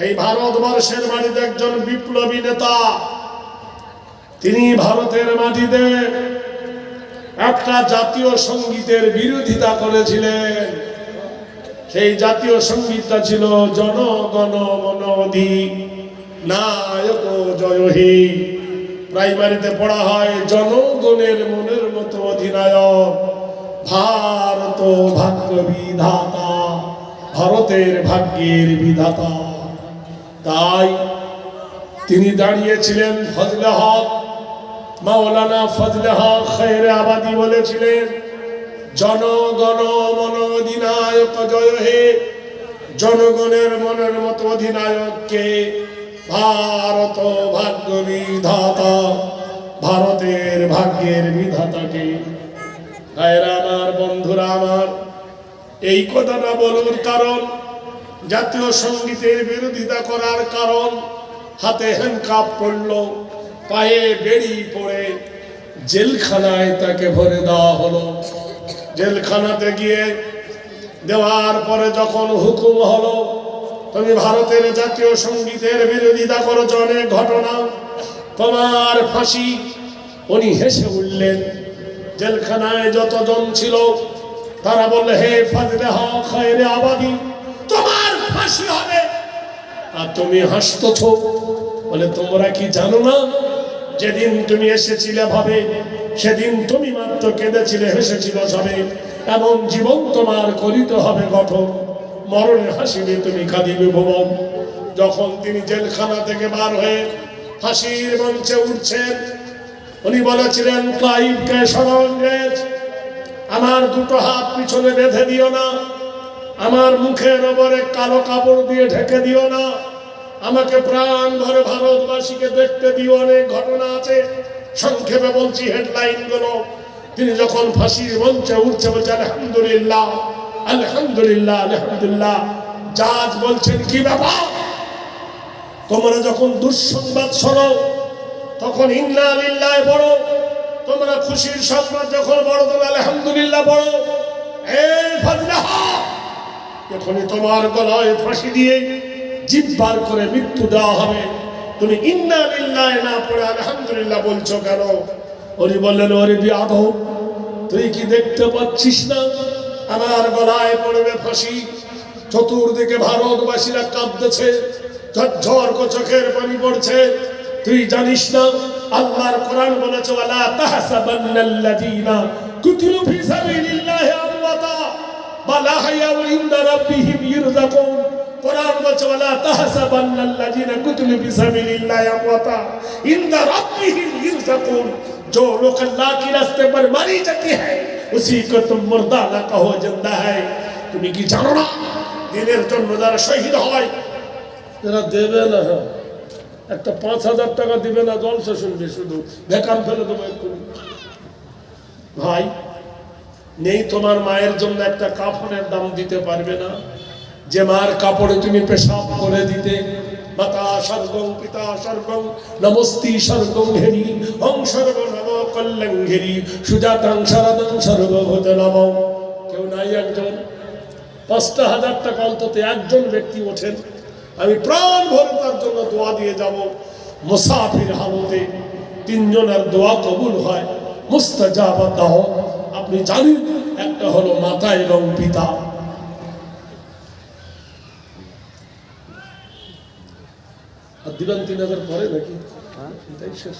এই ভারতবর্ষের মাটিতে একজন বিপ্লবী নেতা। তিনি ভারতের মাটিতে একটা জাতীয় সঙ্গীতের বিরোধিতা করেছিলেন। সেই জাতীয় সঙ্গীতটা ছিল জনগণ মন অধিনায়ক জয় হে। প্রাইমারিতে পড়া হয় জনগণের মনের মতো অধিনায়ক ভারত ভাগ্য বিধাতা, ভারতের ভাগ্যের বিধাতা। তাই তিনি দাঁড়িয়েছিলেন। ফজলে হক, মাওলানা ফজলে হক খায়রে আবাদী বলেছিলেন জনগণ মন অধিনায়ক জয় হে। জনগণের মনের মতো অধিনায়ককে, ভারত ভাগ্য বিধাতা, ভারতের ভাগ্যের বিধাতাকে। ভাইরা আমার, বন্ধুরা আমার, এই কথাটা বলার কারণ, জাতীয় সঙ্গীতের বিরোধিতা করার কারণ, হাতে হ্যান্ডকাপ পড়ল, পায়ে বেড়ি পড়ে জেলখানায় তাকে ভরে দেওয়া হলো। জেলখানাতে গিয়ে দেওয়ার পরে যখন হুকুম হলো তুমি ভারতের জাতীয় সঙ্গীতের বিরোধিতা করেছ, অনেক ঘটনা, তোমার ফাঁসি। উনি হেসে উঠলেন। জেলখানায় যতজন ছিল তারা বললে হে ফজলে হক খায়রে আবাদী, তোমার ফাঁসি হবে। আর তুমি হাসতেছ। বলে তোমরা কি জানো না যেদিন তুমি এসেছিলে ভাবে, সেদিন তুমি মাত্র কেঁদেছিলে, হেসেছিল সবে। এমন জীবন তোমার করিতে হবে গঠন, মরণে হাসিবে তুমি কাঁদিবে ভুবন। যখন তিনি জেলখানা থেকে বার হয়ে ফাঁসির মঞ্চে উঠছেন, উনি বলেছিলেন ক্লাইভকে সরঞ্জেজ, আমার দুটো হাত পিছনে বেঁধে দিও না, আমার মুখের ওপরে কালো কাপড় দিয়ে ঢেকে দিও না, আমাকে প্রাণ ভরে ভারতবাসীকে দেখতে দিও। অনেক ঘটনা আছে, সংক্ষেপে বলছি হেডলাইন গুলো। তিনি যখন ফাঁসির মঞ্চে উঠছে বলছে আলহামদুলিল্লাহ আলহামদুলিল্লাহ আলহামদুলিল্লাহ। জাজ বলছেন কি ব্যাপার, তোমরা যখন দুঃসংবাদ শোনো তখন ইন্না লিল্লাহ বড়, তোমরা খুশির সংবাদ যখন বড় তোমরা আলহামদুলিল্লাহ বড়। এই ফজলে হক, যখনই তোমার গলায় ফাঁসি দিয়ে জিভ বার করে মৃত্যু দেওয়া হবে, তুমি ইন্না লিল্লাহ না পড়ে আলহামদুলিল্লাহ বলছো কেন? উনি বললেন ওরে বিয়াদব, তুই কি দেখতে পাচ্ছিস না আমার গলায় পড়বে ফাঁসি? চতুর্দিকে ভারতবাসীরা কাঁদতেছে, ঝরঝর চোখের পানি পড়ছে। তুই জানিস না আল্লাহর কোরআন বলেছে ওয়ালা তাহসাবান্নাল্লাযীনা কুতিলু ফি সাবিলিল্লাহি আমওয়াতা বাল আহইয়াউ ইনদা রাব্বিহিম ইরযাকুন। কোরআন বলছে ওয়ালা তাহসাবান্নাল্লাযীনা কুতিলু ফি সাবিলিল্লাহি আমওয়াতা ইনদা রাব্বিহিম ইরযাকুন। जो लोग अल्लाह के रास्ते पर मारी जाती है उसी को तुम मुर्दा ना कहो जिंदा है। তুমি কি জানো না দিনের জন্য যারা শহীদ হয় এরা দেবে না, একটা ৫,০০০ টাকা দিবে না, জলসা শুনবে, শুধু বেকার ফেলে দেবো একটু। ভাই নেই তোমার মায়ের জন্য একটা কাপড়ের দাম দিতে পারবে না, যে মার কাপড়ে তুমি পেশাব করে দিতে। মাতা স্বর্গং পিতা স্বর্গং নমস্তি স্বর্গং হেরি হং সর্ব নম কল্যাণ ঘেরি সুজাতাং শরদং সর্বভূত নম। কেউ নাই? একজন ৫,০০০ টাকা অন্তত একজন ব্যক্তি ওঠেন, আমি প্রাণ ভরে তার জন্য দোয়া দিয়ে যাব। মুসাফির হালতে ৩ জনের দোয়া কবুল হয়, মুস্তাজাবা দাও। আপনি জানেন একটা হলো মাতা এবং পিতা। আর দিবেন ৩,০০০ পরে নাকি? এটাই শেষ।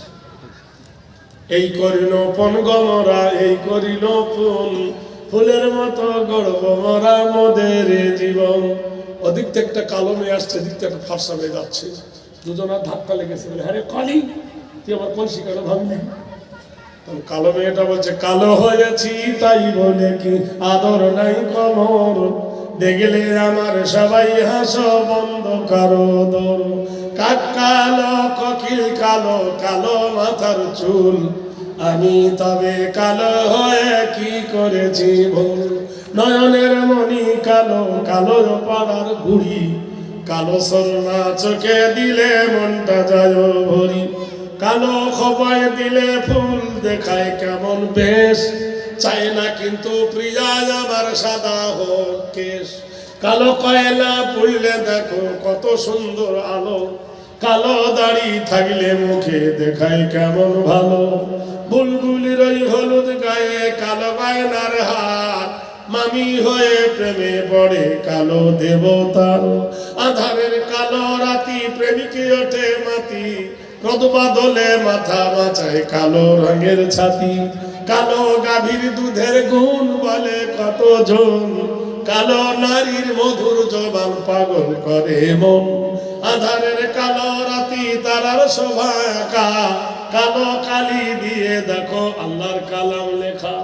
এই করিল পন গমরা, এই করিল পন ফুলের মতো গড়ব মরা মোদের জীবন। ওদিক থেকে একটা কালো মেয়ে আসছে, দিক থেকে একটা ফর্সা মেয়ে যাচ্ছে, দুজনের ধাক্কা লেগেছে। বলে হ্যাঁ রে কালি, তুই আমার কলসি কেন ভাঙলি? কালো মেয়েটা বলছে কালো হয়েছি তাই বলে কি আদর নাই কমর, দেখলে আমার সবাই হাসো বন্ধ কারো দর। কাক কালো কোকিল কালো, কালো মাথার চুল, আমি তবে কালো হয়ে কি করেছি ভুল। নয়নের মণি কালো, কালো পাড়ার বুড়ি, কালো সরনা চোখে দিলে মনটা যায় ভরি। কালো খোপায় দিলে ফুল দেখায় কেমন বেশ, চাই না কিন্তু প্রিয়া আমার সাদা হোক কেশ। কালো কয়লা পুড়লে দেখো কত সুন্দর আলো, কালো দাড়ি থাকলে মুখে দেখায় কেমন ভালো। বুলবুলির ওই হলুদ গায়ে কালো গয়নার হার, মামি হয়ে প্রেমে পড়ে কালো দেবতার। আধারের কালো রাতি প্রেমিকে ওঠে মাতি, রোদ বাদলে মাথা বাঁচায় কালো রঙের ছাতি। কালো গাভীর দুধের গুণ বলে কত জন, কালো নারীর মধুর জবান পাগল করে মন। আধারের কালো রাতি তারার শোভা একা, কালো কালি দিয়ে দেখো আল্লাহর কালাম লেখা।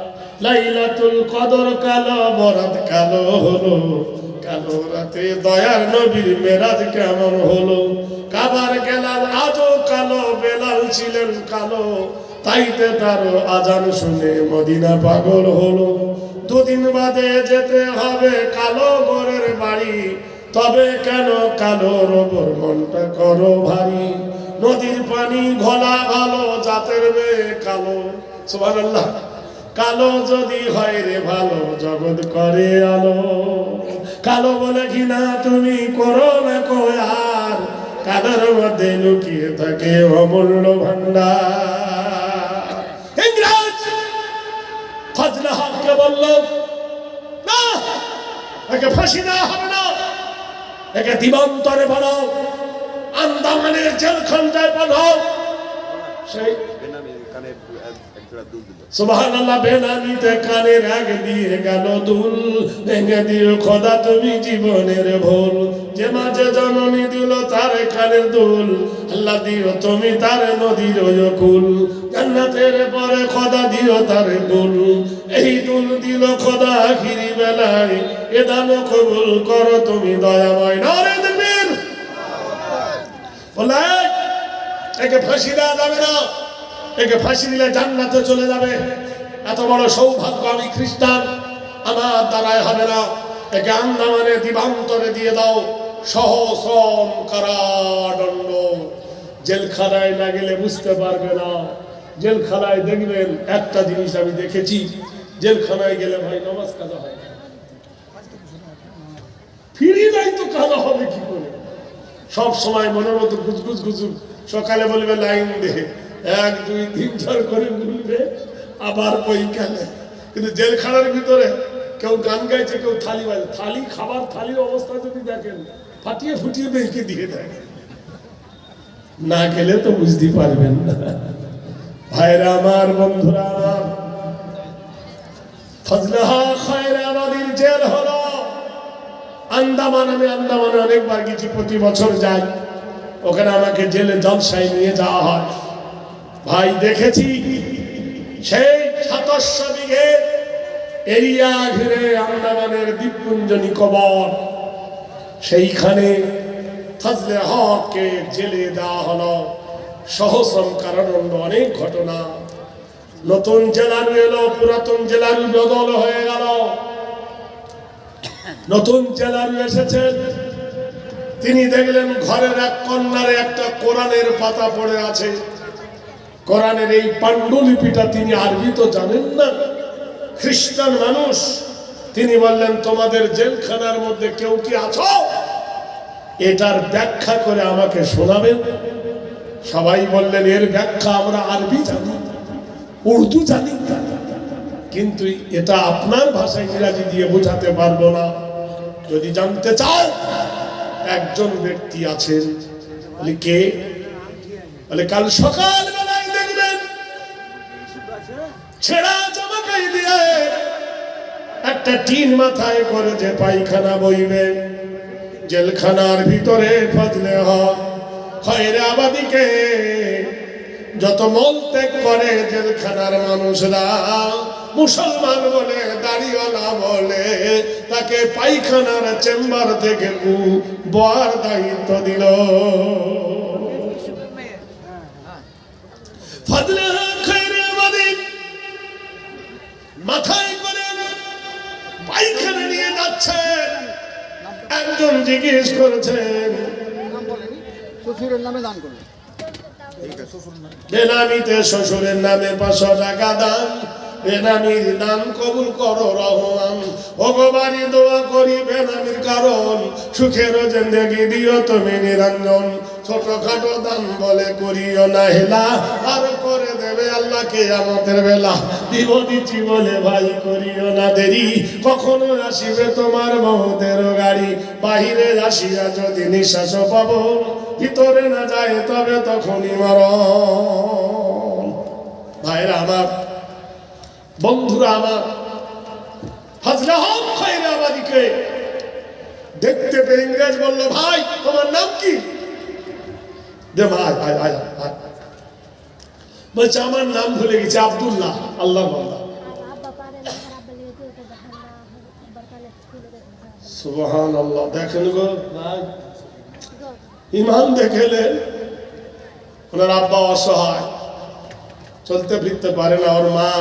লাইলাতুল কদর কালো, বরাত কালো হলো, কালো রাতে দয়ার নবীর মেরাজ কেমন হলো। কাবার গেলাম আজও কালো, বেলাল ছিলেন কালো, তাইতে তারও আজান শুনে মদিনা পাগল হলো। দুদিন বাদে যেতে হবে কালো গোরের বাড়ি, তবে কেন কালো রবর মনটা করো ভারী। নদীর পানি ঘোলা ভালো, জাতের মেয়ে কালো। সুবহানাল্লাহ। কালো যদি হয় রে ভালো, জগৎ করে আলো। কালো বলে কিনা তুমি করো না কয়ার, কালোর মধ্যে লুকিয়ে থাকে অমূল্য ভান্ডার। ইংরেজ ফজলে হককে বলল, না, একে ফাঁসি দেওয়া হবে না, একে দিবান্তরে বানাও, আন্দামানের জেলখানায় বানাও। সেই সুবহানাল্লাহ, বেনামিতে কানের আগে দিয়ে গেল দুল, ভেঙে দিও খোদা তুমি জীবনের ভুল। যে মাঝে জননী দিল তার কানের দুল, আল্লাহ দিও তুমি তার নদীর কুল। জান্নাতের পরে খোদা দিও তার দুল, এই দুল দিল খোদা আখিরি বেলায়, এ দান কবুল করো তুমি দয়াময়। নারে তাকবীর। বলে একে ফাঁসি দেওয়া যাবে না, একে ফাঁসি দিলে জান্নাতে চলে যাবে। এত বড় সৌভাগ্য আমি খ্রিস্টান, আমার দ্বারায় হবে না। একে আন্দামানে দিবান্তরে দিয়ে দাও, সহশ্রম কারাদণ্ড। জেলখানায় না গেলে বুঝতে পারবে না। জেলখানায় দেখবেন একটা জিনিস আমি দেখেছি, জেলখানায় গেলে ভাই নামাজ কাজা হয়, ফিরি নাই তো কাজা হবে কি করে? সব সময় মনের মতো গুজগুজ গুজুর। সকালে বলবে লাইন দে, 1 2 3 4 করে বলবে, আবার বই খেলে। কিন্তু জেলখানার ভিতরে কেউ গান গাইছে, কেউ থালি বাজে। থালি, খাবার থালির অবস্থা যদি দেখেন, ফাটিয়ে ফুটিয়ে বেঁকে দিয়ে দেয়। না গেলে তো বুঝতে পারবেন না। ভাইরা আমার, বন্ধুরা আমার, ফজলে হক খায়রাবাদীর জেল হলো আন্দামান। আমি আন্দামানে অনেকবার গেছি, প্রতি বছর যাই। ওখানে আমাকে জেলে জলসায় নিয়ে যাওয়া হয়। ভাই দেখেছি সেই ৭০০ বিঘে এরিয়া ঘিরে আন্দামানের দ্বীপপুঞ্জ নিকোবর, সেইখানে ফজলে হককে জেলে দেওয়া হলো। সহশ্রম কারাদণ্ড, অনেক ঘটনা। নতুন জেলারু এলো, পুরাতন জেলারু বদল হয়ে গেল। নতুন জেলারু এসেছেন, তিনি দেখলেন ঘরের এক কর্নারে একটা কোরআনের পাতা পড়ে আছে। কোরআনের এই পাণ্ডুলিপিটা তিনি আরবি তো জানেন না, খ্রিস্টান মানুষ। তিনি বললেন, তোমাদের জেলখানার মধ্যে কেউ কি আছো? এটার ব্যাখ্যা করে আমাকে শোনাবেন। সবাই বললেন, এর ব্যাখ্যা আমরা আরবি জানি, উর্দু জানি, কিন্তু এটা আপনার ভাষায় ইংরাজি দিয়ে বোঝাতে পারবো না। যদি জানতে চাও, একজন ব্যক্তি আছেন। বলে কে? বলে কাল সকাল বেলায় দেখবেন ছেঁড়া জামা গায়ে দিয়ে একটা টিন মাথায় করে যে পায়খানা বইবে। জেলখানার ভিতরে ফজলে হক খায়রাবাদীকে যত মলত্যাগ করে জেলখানার মানুষরা, মুসলমান বলে দাড়িওয়ালা বলে, তাকে পায়খানার চেম্বার থেকে বর দায়িত্ব দিল। ফজলে হক খায়রাবাদী মাথায় করে পায়খানা নিয়ে যাচ্ছেন। একজন জিজ্ঞেস করেছেন, শ্বশুরের নামে দান করলেন, বেনামিতে শ্বশুরের নামে 500 টাকা দান। বেনামির দান কবুল করো রহমান। ভগবানই দোয়া করি বেনামির কারণ, সুখের জিন্দেগি দিও তুমি নিরঞ্জন। ছোটখাটো দান বলে করিও না হেলা, আর করে দেবে আল্লাহ কিয়ামতের বেলা। দিব দিচ্ছি বলে ভাই করিও না দেরি, কখনো আসিবে তোমার মহতের গাড়ি। বাহিরে আসিয়া যদি নিঃশ্বাস পাবো, ভিতরে না যায় তবে তখনই মরণ। ভাইরা আমার, বন্ধুরা আমার, হাজরা হক খায়রাবাদীকে দেখতে পেয়ে ইংরেজ বলল, ভাই তোমার নাম কি? বলছে আমার নাম ভুলে গেছে, আব্দুল্লাহ। আল্লাহ সুবহানাল্লাহ। দেখেন গো ভাই, ইমান দেখেলেন, ওনার আব্বা অসহায়, চলতে ফিরতে পারে না। ওর মা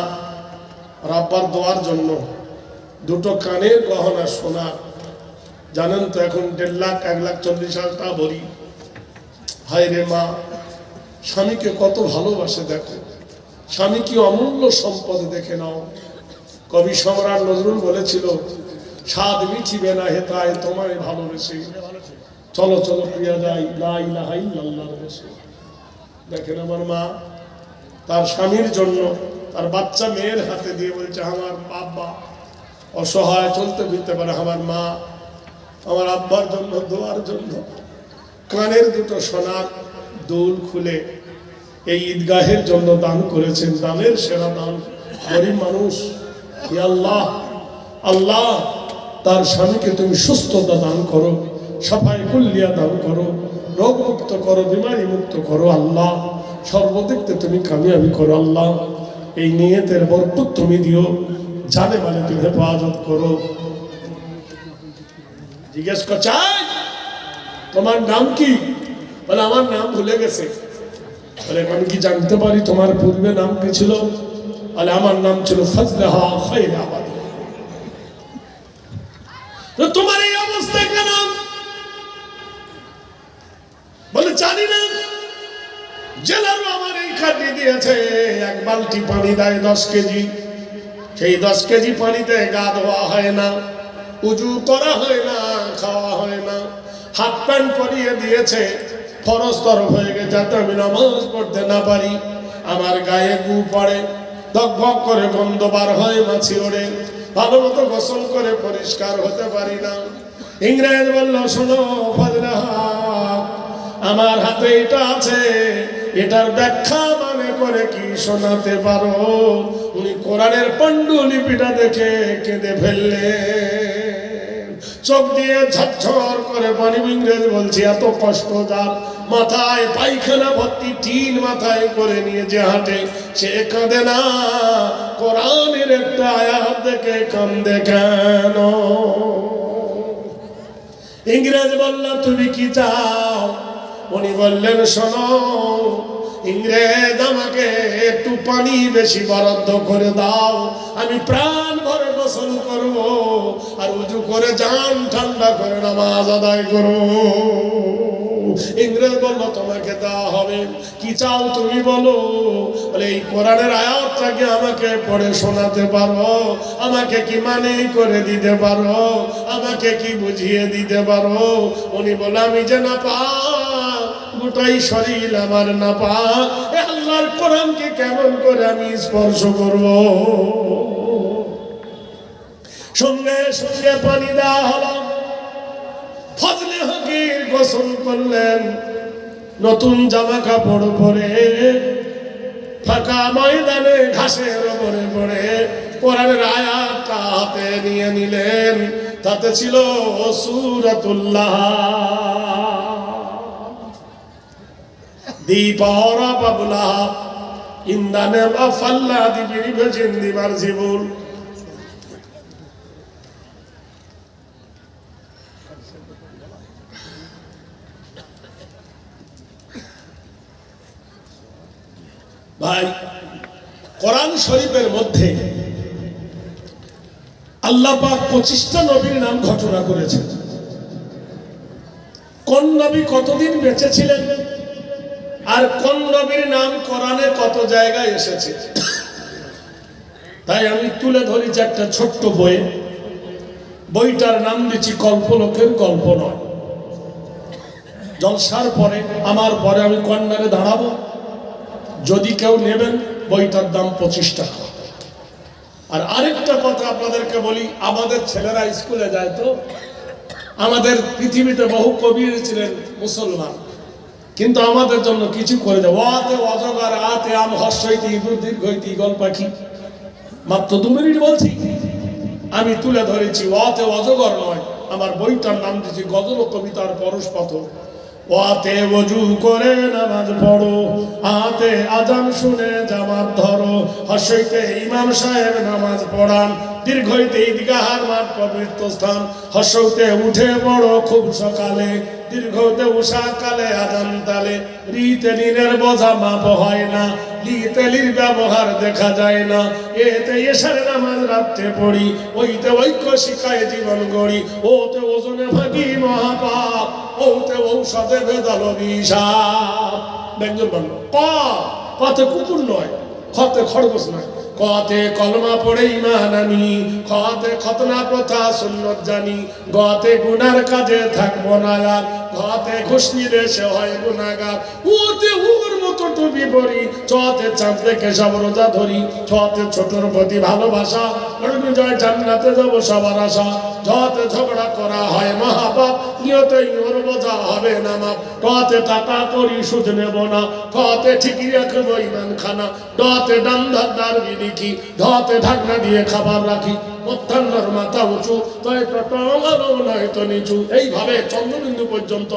আর আব্বার দোয়ার জন্য দুটো কানের গহনা সোনা, জানেন তো এখন 1.5 লাখ 1,40,000 টাকা ভরি। হায় রে মা, স্বামীকে কত ভালোবাসে দেখো, স্বামী কি অমূল্য সম্পদ দেখে নাও। কবি সম্রাট নজরুল বলেছিল, স্বাদ মিঠিবে না হেতায় তোমায় ভালোবেসে, চলো চলো প্রিয়া যাই লা ইলাহা ইল্লাল্লাহর দেশে। দেখেন আমার মা তার স্বামীর জন্য তার বাচ্চা মেয়ের হাতে দিয়ে বলছে, আমার আব্বা অসহায়, চলতে ফিরতে পারে, আমার মা আমার আব্বার জন্য দোয়ার জন্য কানের দুটো সোনার দুল খুলে এই ঈদগাহের জন্য দান করেছেন। দানের সেরা দান। গরিব মানুষ, আল্লাহ আল্লাহ তার স্বামীকে তুমি সুস্থতা দান করো, সাফাই কুল্লিয়া দান করো, রোগ মুক্ত করো, বিমারি মুক্ত করো। আল্লাহ সর্বদিকতে তুমি কামিয়াবি করো। আল্লাহ এই নিয়তের বরকত তুমি দিও, জানে মানে তুমি হেফাজত করো। জিজ্ঞেস কর, চাই তোমার নাম কি? বলে আমার নাম ভুলে গেছে। বলে আমি কি জানতে পারি তোমার পূর্বে নাম কি ছিল? বলে আমার নাম ছিল ফজলাহা খায়রাবাদী। তোমার এই অবস্থা কেন? বলে জানি না, জেলারও আমার এই খাটি দিয়েছে, 1 বালতি পানি দেয় 10 কেজি, সেই 10 কেজি পানিতে গা ধোয়া হয় না, উজু করা হয় না, খাওয়া হয় না। হাফ প্যান্ট পরিয়ে দিয়েছে, ফরজ তরফ হয়ে গেছে, যাতে আমি নামাজ পড়তে না পারি। আমার গায়ে গু পড়ে, ধকভক করে গন্ধ বার হয়, মাছি ওড়ে, ভালো মতো গোসল করে পরিষ্কার হতে পারি না। ইংরেজ বলল, শোনো ফজলাহা, আমার হাতে এটা আছে, এটার ব্যাখ্যা মানে করে কি শোনাতে পারো? উনি কোরআনের পাণ্ডুলিপিটা দেখে কেঁদে ফেললেন, চোখ দিয়ে ঝরঝর করে পানি। ইংরেজ বলছি, এত কষ্ট যার, মাথায় পায়খানা ভর্তি টিন মাথায় করে নিয়ে যে হাঁটে, সে কাঁদে না, কোরআনের একটা আয়াত দেখে কান্দে কেন? ইংরেজ বলল, তুমি কি চাও? উনি বললেন, শোনো ইংরেজ, আমাকে একটু পানি বেশি বরাদ্দ করে দাও, আমি প্রাণ ভরে গোসল করব, আর উজু করে জান ঠান্ডা করে নামাজ আদায় করব। ইংরেজ বলল, তোমাকে দেওয়া হবে, কি চাও তুমি বলো? বলে এই কোরআনের আয়াতটাকে আমাকে পড়ে শোনাতে পারো? আমাকে কি মানে করে দিতে পারো? আমাকে কি বুঝিয়ে দিতে পারো? উনি বলে, আমি যে না পা, গোটাই শরীর আমার না পা, আল্লাহর কোরআনকে কেমন করে আমি স্পর্শ করব? সঙ্গে সঙ্গে পানি দেওয়া হলো। ফজলে হকির গোসল করলেন, নতুন জামা কাপড় পরে ফাঁকা ময়দানে ঘাসের উপরে পড়ে কোরআনের আয়াতটা হাতে নিয়ে নিলেন। তাতে ছিল সূরাতুল্লাহ। The power of Allah in the name of Allah, the very virgin, the merciful. ভাই, কোরআন শরীফের মধ্যে আল্লাহ পাক 25টা নবীর নাম ঘোষণা করেছেন। কোন নবী কতদিন বেঁচে ছিলেন, আর কোন নবীর নাম কোরআনে কত জায়গায় এসেছে, তাই আমি তুলে ধরেছি একটা ছোট্ট বই, বইটার নাম দিচ্ছি কল্পলোকের গল্প নয়। জলসার পরে আমার পরে আমি কর্নারে দাঁড়াবো, যদি কেউ নেবেন বইটার দাম 25 টাকা। আর আরেকটা কথা আপনাদেরকে বলি, আমাদের ছেলেরা স্কুলে যায় তো, আমাদের পৃথিবীতে বহু কবি ছিলেন মুসলমান, কিন্তু আমাদের জন্য কিছু করে দেয়। ওয়াতে অজগর আতে আম হর্ষইতে ইঁদুর দীর্ঘইতে ঈগল পাখি। মাত্র 2 মিনিট বলছি, আমি তুলে ধরেছি ওয়াতে অজগর নয়। আমার বইটার নাম দিয়েছি গজল ও কবিতার পরশপথ। ওয়াতে ওযু করে নামাজ পড়ো, আতে আজান শুনে জামাত ধরো, হর্ষইতে ইমাম সাহেব নামাজ পড়ান, দীর্ঘইতে ঈদগাহার মাঠ পবিত্র স্থান, হর্ষইতে উঠে পড়ো খুব সকালে, দীর্ঘতে উষাকালে আজান তালে, রিতে লীনের বোঝা মাপ হয় না, লিতে লির ব্যবহার দেখা যায় না, এতে এশার নামাজ রাত্রে পড়ি, ওইতে ঐক্য শিখায় জীবন গড়ি, ওতে ওজনে ভাগি মহাপাপ, ওতে ঔষধে ভেদাল বিষাপ। ব্যঞ্জন বর্ণ কতে কুকুর নয়, খতে খরগোশ নয়, কতে কলমা পড়ে ঈমান আনি, খতে খতনা প্রথা সুন্নত জানি, গতে গুনার কাজে থাকবো না আর, ঘতে ঘুষ নিলে সে হয় গুনাহগার, ওতে ওর মতো টুপি পরি, চতে চাঁদ দেখে সব রোজা ধরি, ছতে ছোটর প্রতি ভালোবাসা, জয় জান্নাতে যাব সবার আশা, যতে ঝগড়া করা হয় মহাপাপ, নিয়তেই ওর বোঝা হবে না মাপ, কতে টাকা করি সুদ নেব না, কতে ঠিকই রাখবো ইমান খানা, ডতে ডান ধার লিখি, ধতে ঢাকনা দিয়ে খাবার রাখি, মধ্যাহ্নর মাথা উঁচু, তয় তত আলো নয় তো নিচু। এইভাবে চন্দ্রবিন্দু পর্যন্ত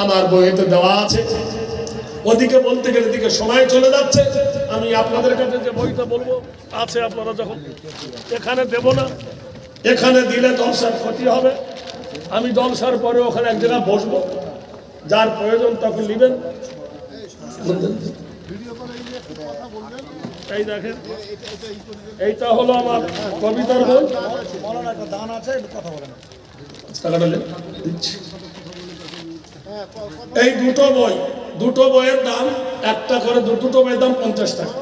আমার বইতে দেওয়া আছে। ওদিকে বলতে গেলে দিকে সময় চলে যাচ্ছে। আমি আপনাদের কাছে যে বইটা বলবো আছে, আপনারা যখন এখানে দেব না, এখানে দিলে জলসার ক্ষতি হবে। আমি জলসার পরে ওখানে এক জায়গায় বসবো, যার প্রয়োজন তখন নেবেন। এই দেখেন, এইটা হলো আমার কবিতার বই। দান আছে, একটু কথা বলেন। এই দুটো বইয়ের দাম একটা করে, দুটো বইয়ের দাম 50 টাকা।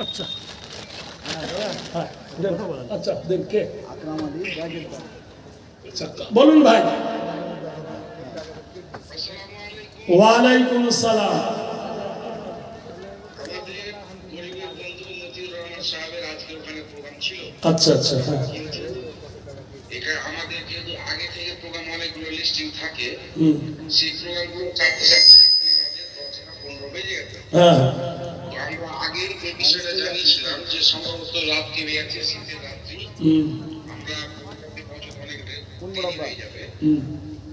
আচ্ছা হ্যাঁ, আচ্ছা দেন কে? আচ্ছা, বলুন ভাই। ওয়ালাইকুম আসসালাম। আচ্ছা আচ্ছা, হ্যাঁ। আমাদের যেহেতু আগে থেকে প্রোগ্রাম অনেকগুলো লিস্টিং থাকে, সেই প্রোগ্রামগুলো চারটে আমাদের 10 থেকে 15 বেজে গেছে। হ্যাঁ, আমরা আগে এই বিষয়টা জানিয়েছিলাম যে সম্ভবত রাত্রি হয়ে যাচ্ছে, শীতের রাত্রি, আমরা পৌঁছতে অনেক দেরি হয়ে যাবে।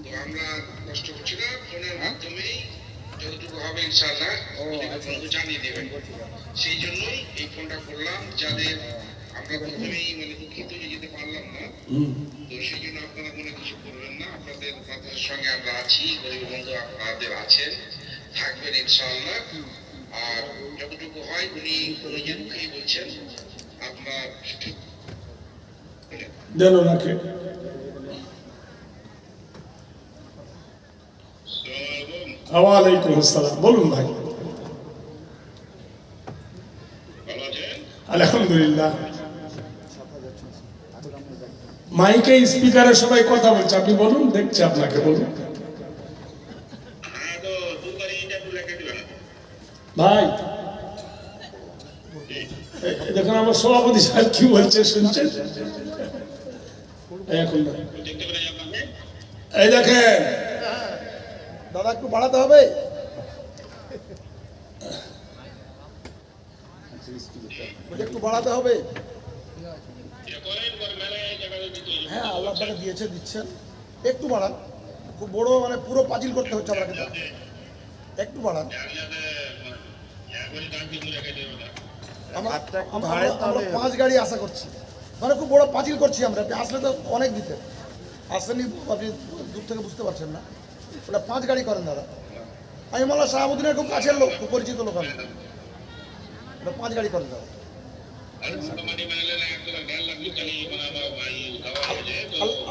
তো আমরা কষ্ট করছি না, ফোনের মাধ্যমেই যতটুকু হবে ইনশাআল্লাহ বন্ধু জানিয়ে দেবেন। সেই জন্যই এই ফোনটা করলাম, যাদের আমরা প্রথমেই মানে দুঃখিত যে যেতে পারলাম না, তো সেই জন্য আপনারা মনে কিছু করবেন না। আপনাদের সঙ্গে আমরা আছি, গরিব বন্ধু আপনাদের আছেন, থাকবেন ইনশাআল্লাহ। আর যতটুকু হয় উনি নিজের মুখেই বলছেন, আপনার দেন ওনাকে। ওয়ালাইকুম আসসালাম, বলুন ভাই। ভালো আছেন? আলহামদুলিল্লাহ। মাইকে স্পিকারে সবাই কথা বলছে, আপনি বলুন, দেখছি আপনাকে, বলুন হ্যাঁ, তো 2 তারিখে একটু লেখা দিবেন ভাই। দেখুন আমার সভাপতি সাহেব কি বলছে, শুনছেন? এখন দেখতে পারেন আপনাকে। এই দেখেন, দাদা একটু বাড়াতে হবে। একটু বাড়াতে হবে। হ্যাঁ, আল্লাহ আপনাকে দিয়েছে, দিচ্ছেন, একটু বাড়ান। খুব বড় মানে পুরো পাঁচিল করতে হচ্ছে আপনাকে, একটু বাড়ান। আমরা 5 গাড়ি আশা করছি, মানে খুব বড় পাঁচিল করছি আমরা। আপনি আসলে তো অনেক দিতে আসেনি, আপনি দূর থেকে বুঝতে পারছেন না। ওটা 5 গাড়ি করেন দাদা। আমি মোল্লা শাহাবুদ্দিনের খুব কাছের লোক, খুব পরিচিত লোক আমি। ওটা 5 গাড়ি করেন দাদা।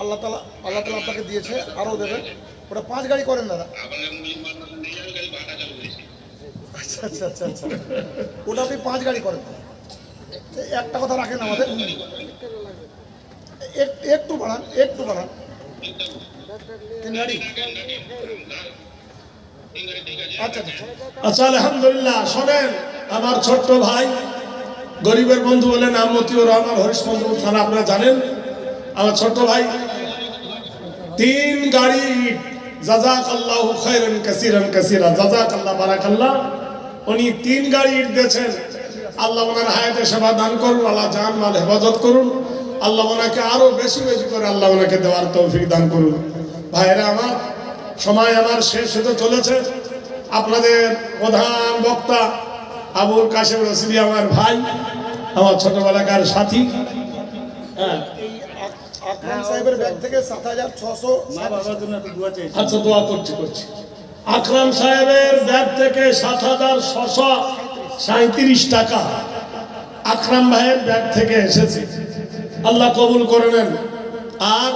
আল্লাহ তাআলা আপনাকে দিয়েছে, আরও দেবেন। ওটা 5 গাড়ি করেন দাদা। আচ্ছা আচ্ছা আচ্ছা আচ্ছা, ওটা আপনি 5 গাড়ি করেন। একটা কথা রাখেন আমাদের, একটু বাড়ান, একটু বাড়ান। 3 গাড়ি, আচ্ছা আচ্ছা। আচ্ছা আলহামদুলিল্লাহ। শোনেন, আমার ছোট্ট ভাই গরিবের বন্ধু বলে নাম মতিউর রহমান, হরিশচন্দ্র থানা, আপনারা জানেন। আমার ছোট্ট ভাই 3 গাড়ি ইট, জাযাকাল্লাহু খাইরান কাসীরান কাসীরা, জাযাকাল্লাহ বারাকাল্লাহ। উনি 3 গাড়ি ইট দিয়েছেন। আল্লাহ ওনার হায়াতে সেবা দান করুন, আল্লাহ জান মাল হেফাজত করুন, আল্লাহ ওনাকে আরো বেশি বেশি করে আল্লাহ ওনাকে দেওয়ার তৌফিক দান করুন। ভাইরা আমার, সময় আমার শেষ হতে চলেছে। আপনাদের প্রধান বক্তা আবুল কাশেম রশিদি আমার ভাই, আমার ছোটবেলাকার সাথী। হ্যাঁ, এই আকরাম সাহেবের ব্যাগ থেকে 7,600। আচ্ছা, দোয়া করছি। আকরাম সাহেবের ব্যাগ থেকে 7,637 টাকা আকরাম ভাইয়ের ব্যাগ থেকে এসেছে। আল্লাহ কবুল করে নেন। আর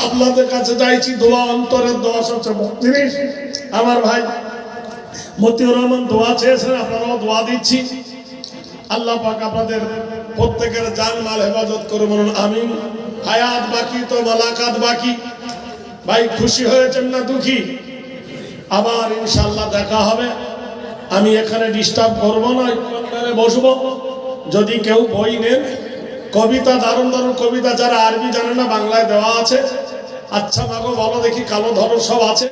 আপনাদের কাছে চাইছি দোয়া, অন্তরের দোয়া সবচেয়ে বড় জিনিস। আমার ভাই মতিউর রহমান দোয়া চেয়েছেন, আপনারাও দোয়া দিচ্ছি। আল্লাহ পাক আপনাদের প্রত্যেকের জান মাল হেফাজত করে, বলুন আমিন। হায়াত বাকি তো মালাকাত বাকি। ভাই খুশি হয়েছেন না দুঃখী? আবার ইনশাআল্লাহ দেখা হবে। আমি এখানে ডিস্টার্ব করব না, কর্নারে বসবো। যদি কেউ বই নেন, কবিতা, দারুণ দারুণ কবিতা, যারা আরবি জানে না বাংলায় দেওয়া আছে। আচ্ছা মাগো বলো দেখি, কালো ধরো সব আছে।